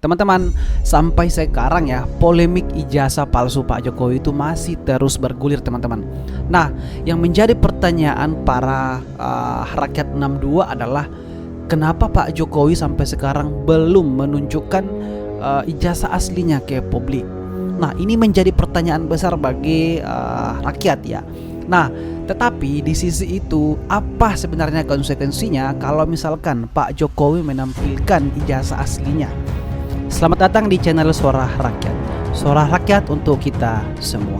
Teman-teman, sampai sekarang ya polemik ijazah palsu Pak Jokowi itu masih terus bergulir teman-teman. Nah, yang menjadi pertanyaan para rakyat 62 adalah kenapa Pak Jokowi sampai sekarang belum menunjukkan ijazah aslinya ke publik. Nah, ini menjadi pertanyaan besar bagi rakyat ya. Nah, tetapi di sisi itu apa sebenarnya konsekuensinya kalau misalkan Pak Jokowi menampilkan ijazah aslinya? Selamat datang di channel Suara Rakyat. Suara Rakyat untuk kita semua.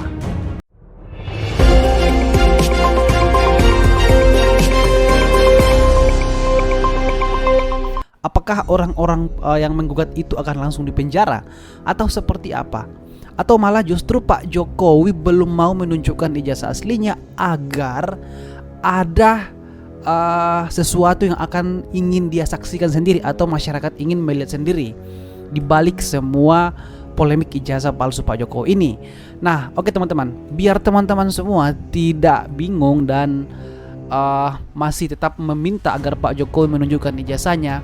Apakah orang-orang yang menggugat itu akan langsung dipenjara atau seperti apa? Atau malah justru Pak Jokowi belum mau menunjukkan ijazah aslinya agar ada sesuatu yang akan ingin dia saksikan sendiri atau masyarakat ingin melihat sendiri di balik semua polemik ijazah palsu Pak Jokowi ini. Nah, oke teman-teman, biar teman-teman semua tidak bingung dan masih tetap meminta agar Pak Jokowi menunjukkan ijazahnya,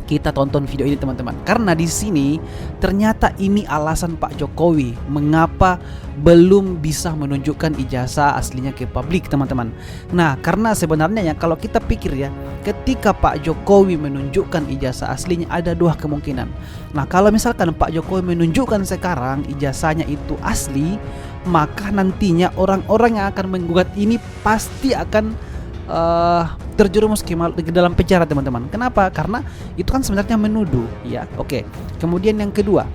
kita tonton video ini teman-teman. Karena di sini ternyata ini alasan Pak Jokowi mengapa belum bisa menunjukkan ijazah aslinya ke publik teman-teman. Nah, karena sebenarnya ya kalau kita pikir ya, ketika Pak Jokowi menunjukkan ijazah aslinya ada dua kemungkinan. Nah, kalau misalkan Pak Jokowi menunjukkan sekarang ijazahnya itu asli, maka nantinya orang-orang yang akan menggugat ini pasti akan terjerumus ke dalam penjara teman-teman. Kenapa? Karena itu kan sebenarnya menuduh ya. Oke. Kemudian yang kedua,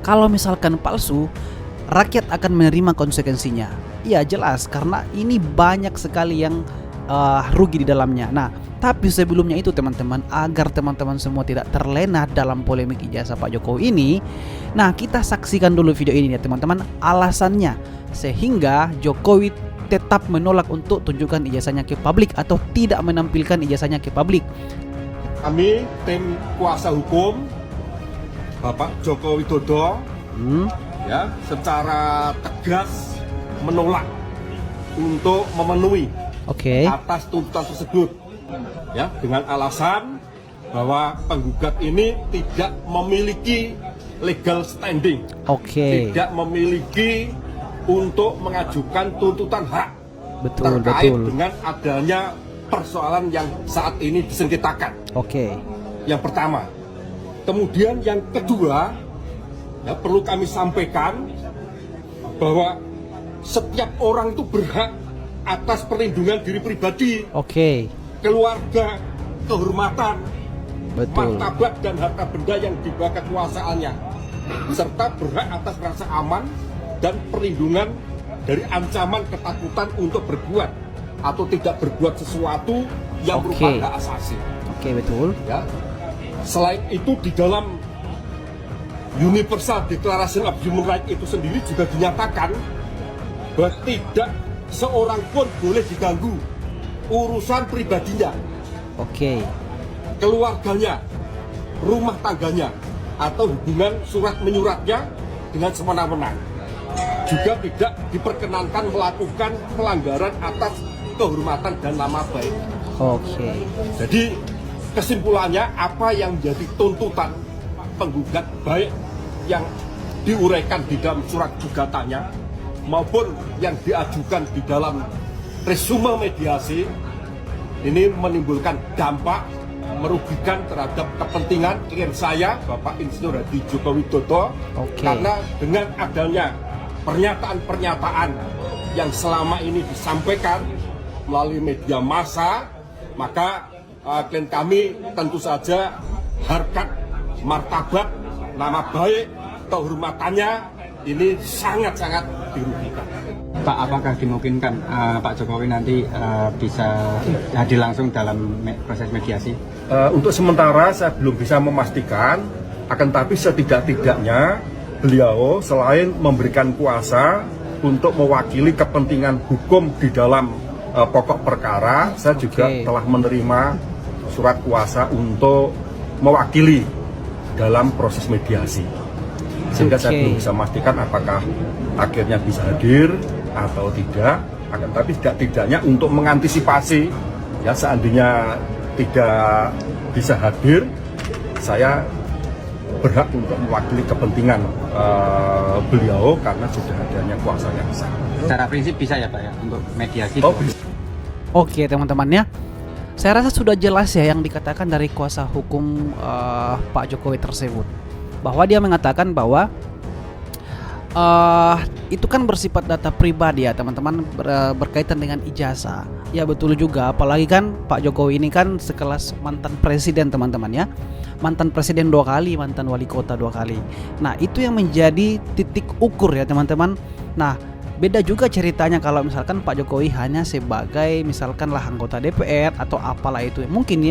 kalau misalkan palsu, rakyat akan menerima konsekuensinya. Iya jelas, karena ini banyak sekali yang rugi di dalamnya. Nah, tapi sebelumnya itu teman-teman, agar teman-teman semua tidak terlena dalam polemik ijazah Pak Jokowi ini, nah kita saksikan dulu video ini ya teman-teman, alasannya sehingga Jokowi tetap menolak untuk tunjukkan ijazahnya ke publik atau tidak menampilkan ijazahnya ke publik. Kami tim kuasa hukum Bapak Joko Widodo ya secara tegas menolak untuk memenuhi atas tuntutan tersebut ya, dengan alasan bahwa penggugat ini tidak memiliki legal standing, tidak memiliki untuk mengajukan tuntutan hak terkait dengan adanya persoalan yang saat ini disengketakan. Yang pertama. Kemudian yang kedua, ya, perlu kami sampaikan bahwa setiap orang itu berhak atas perlindungan diri pribadi, keluarga, kehormatan, martabat dan harta benda yang di bawah kekuasaannya, serta berhak atas rasa aman dan perlindungan dari ancaman ketakutan untuk berbuat atau tidak berbuat sesuatu yang merupakan hak asasi. Ya. Selain itu di dalam Universal Declaration of Human Rights itu sendiri juga dinyatakan bahwa tidak seorang pun boleh diganggu urusan pribadinya, keluarganya, rumah tangganya, atau hubungan surat menyuratnya dengan semena-mena. Juga tidak diperkenankan melakukan pelanggaran atas kehormatan dan nama baik. Jadi kesimpulannya apa yang menjadi tuntutan penggugat, baik yang diuraikan di dalam surat gugatannya maupun yang diajukan di dalam resume mediasi, ini menimbulkan dampak merugikan terhadap kepentingan klien saya Bapak Insinyur Hadi Joko Widodo. Karena dengan adanya pernyataan-pernyataan yang selama ini disampaikan melalui media massa, maka klien kami tentu saja harkat, martabat, nama baik, kehormatannya ini sangat-sangat dirugikan. Pak, apakah dimungkinkan Pak Jokowi nanti bisa hadir langsung dalam proses mediasi? Untuk sementara saya belum bisa memastikan, akan tapi setidak-tidaknya beliau selain memberikan kuasa untuk mewakili kepentingan hukum di dalam pokok perkara, saya juga telah menerima surat kuasa untuk mewakili dalam proses mediasi. Sehingga saya belum bisa memastikan apakah akhirnya bisa hadir atau tidak. Akan tapi tidak-tidaknya untuk mengantisipasi ya, seandainya tidak bisa hadir, saya berhak untuk mewakili kepentingan beliau karena sudah adanya kuasa yang sah. Secara prinsip bisa ya Pak ya untuk mediasi. Oh, bisa. Oke teman-teman ya, saya rasa sudah jelas ya yang dikatakan dari kuasa hukum Pak Jokowi tersebut, bahwa dia mengatakan bahwa itu kan bersifat data pribadi ya teman-teman, berkaitan dengan ijazah. Ya betul juga, apalagi kan Pak Jokowi ini kan sekelas mantan presiden teman-teman ya, mantan presiden 2 kali, mantan wali kota 2 kali. Nah itu yang menjadi titik ukur ya teman-teman. Nah beda juga ceritanya kalau misalkan Pak Jokowi hanya sebagai misalkan lah anggota DPR atau apalah itu, mungkin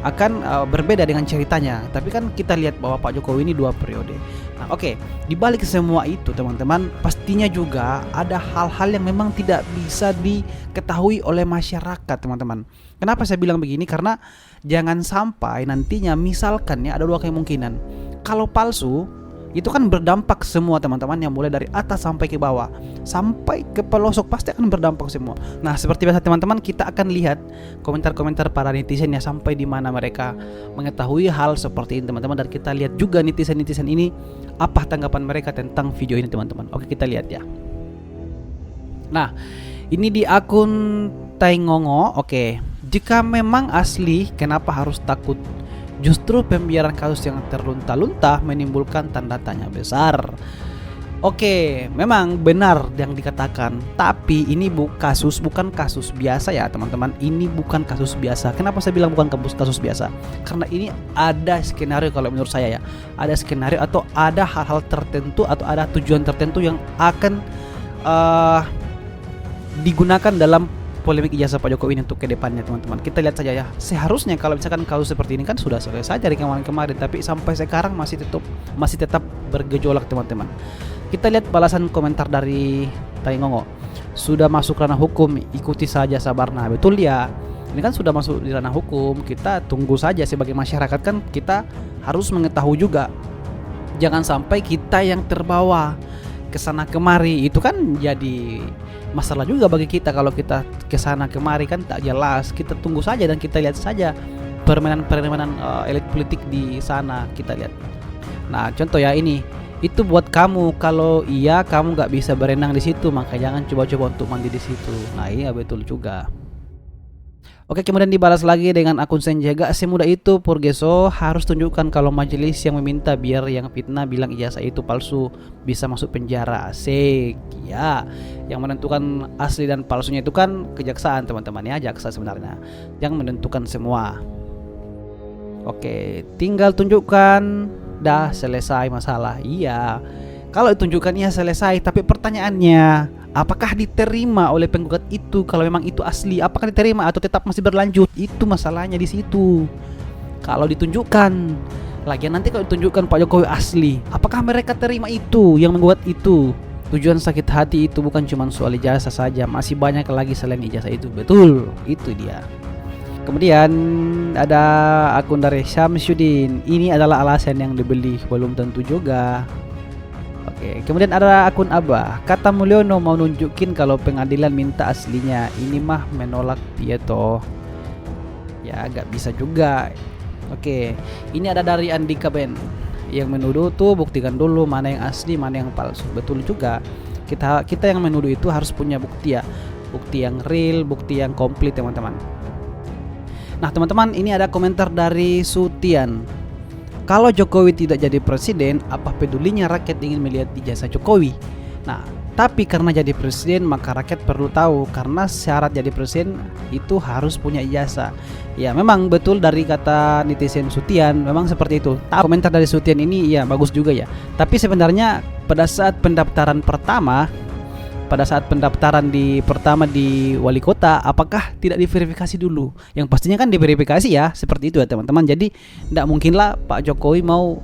akan berbeda dengan ceritanya. Tapi kan kita lihat bahwa Pak Jokowi ini 2 periode. Nah oke, dibalik semua itu teman-teman, pastinya juga ada hal-hal yang memang tidak bisa diketahui oleh masyarakat teman-teman. Kenapa saya bilang begini? Karena jangan sampai nantinya misalkan ya ada 2 kemungkinan. Kalau palsu itu kan berdampak semua teman-teman, yang mulai dari atas sampai ke bawah, sampai ke pelosok pasti akan berdampak semua. Nah seperti biasa teman-teman, kita akan lihat komentar-komentar para netizen ya, sampai di mana mereka mengetahui hal seperti ini teman-teman, dan kita lihat juga netizen-netizen ini apa tanggapan mereka tentang video ini teman-teman. Oke kita lihat ya. Nah ini di akun Taingongo. Oke, jika memang asli kenapa harus takut? Justru pembiaran kasus yang terlunta-lunta menimbulkan tanda tanya besar. Oke, memang benar yang dikatakan, tapi ini bukan kasus biasa ya teman-teman. Ini bukan kasus biasa. Kenapa saya bilang bukan kasus biasa? Karena ini ada skenario, kalau menurut saya ya, ada skenario atau ada hal-hal tertentu atau ada tujuan tertentu yang akan digunakan dalam polemik ijazah Pak Jokowi ini untuk kedepannya teman-teman. Kita lihat saja ya. Seharusnya kalau misalkan kasus seperti ini kan sudah selesai dari kemarin-kemarin, tapi sampai sekarang masih tetap bergejolak teman-teman. Kita lihat balasan komentar dari Taingongo. Sudah masuk ranah hukum, ikuti saja sabarna. Betul ya. Ini kan sudah masuk di ranah hukum, kita tunggu saja. Sebagai masyarakat kan kita harus mengetahui juga. Jangan sampai kita yang terbawa kesana kemari, itu kan jadi masalah juga bagi kita. Kalau kita kesana kemari kan tak jelas. Kita tunggu saja dan kita lihat saja permainan elit politik di sana, kita lihat. Nah contoh ya ini, itu buat kamu. Kalau iya kamu nggak bisa berenang di situ, maka jangan coba-coba untuk mandi di situ. Nah iya betul juga. Oke, kemudian dibalas lagi dengan akun Senjaga. Semudah itu Purgeso harus tunjukkan kalau majelis yang meminta biar yang fitnah bilang ijazah itu palsu bisa masuk penjara. Asik ya. Yang menentukan asli dan palsunya itu kan kejaksaan teman-teman ya, jaksa sebenarnya yang menentukan semua. Oke, tinggal tunjukkan, dah selesai masalah. Iya, kalau ditunjukkan ya selesai. Tapi pertanyaannya, apakah diterima oleh penggugat itu? Kalau memang itu asli, apakah diterima atau tetap masih berlanjut? Itu masalahnya di situ. Kalau ditunjukkan, lagian nanti kalau ditunjukkan Pak Jokowi asli, apakah mereka terima itu yang menggugat itu? Tujuan sakit hati itu bukan cuma soal ijazah saja, masih banyak lagi selain ijazah itu. Betul, itu dia. Kemudian ada akun dari Syamsuddin. Ini adalah alasan yang dibeli, belum tentu juga. Oke, kemudian ada akun Abah. Kata Mulyono mau nunjukin kalau pengadilan minta aslinya. Ini mah menolak dia toh. Ya agak bisa juga. Oke, ini ada dari Andika Ben. Yang menuduh tuh buktikan dulu mana yang asli, mana yang palsu. Betul juga. Kita yang menuduh itu harus punya bukti ya. Bukti yang real, bukti yang komplit teman-teman. Nah teman-teman, ini ada komentar dari Sutian. Kalau Jokowi tidak jadi presiden, apa pedulinya rakyat ingin melihat ijazah Jokowi? Nah, tapi karena jadi presiden maka rakyat perlu tahu, karena syarat jadi presiden itu harus punya ijazah. Ya memang betul dari kata netizen Sutian, memang seperti itu. Komentar dari Sutian ini ya bagus juga ya. Tapi sebenarnya pada saat pendaftaran pertama di wali kota, apakah tidak diverifikasi dulu? Yang pastinya kan diverifikasi ya, seperti itu ya teman-teman. Jadi tidak mungkinlah Pak Jokowi mau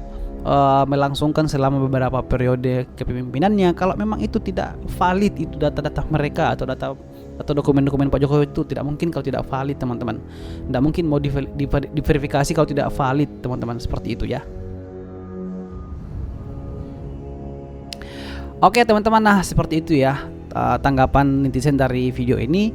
melangsungkan selama beberapa periode kepemimpinannya kalau memang itu tidak valid, itu data-data mereka atau dokumen-dokumen Pak Jokowi itu tidak mungkin kalau tidak valid teman-teman. Tidak mungkin mau diverifikasi kalau tidak valid teman-teman, seperti itu ya. Oke teman-teman, nah seperti itu ya tanggapan netizen dari video ini.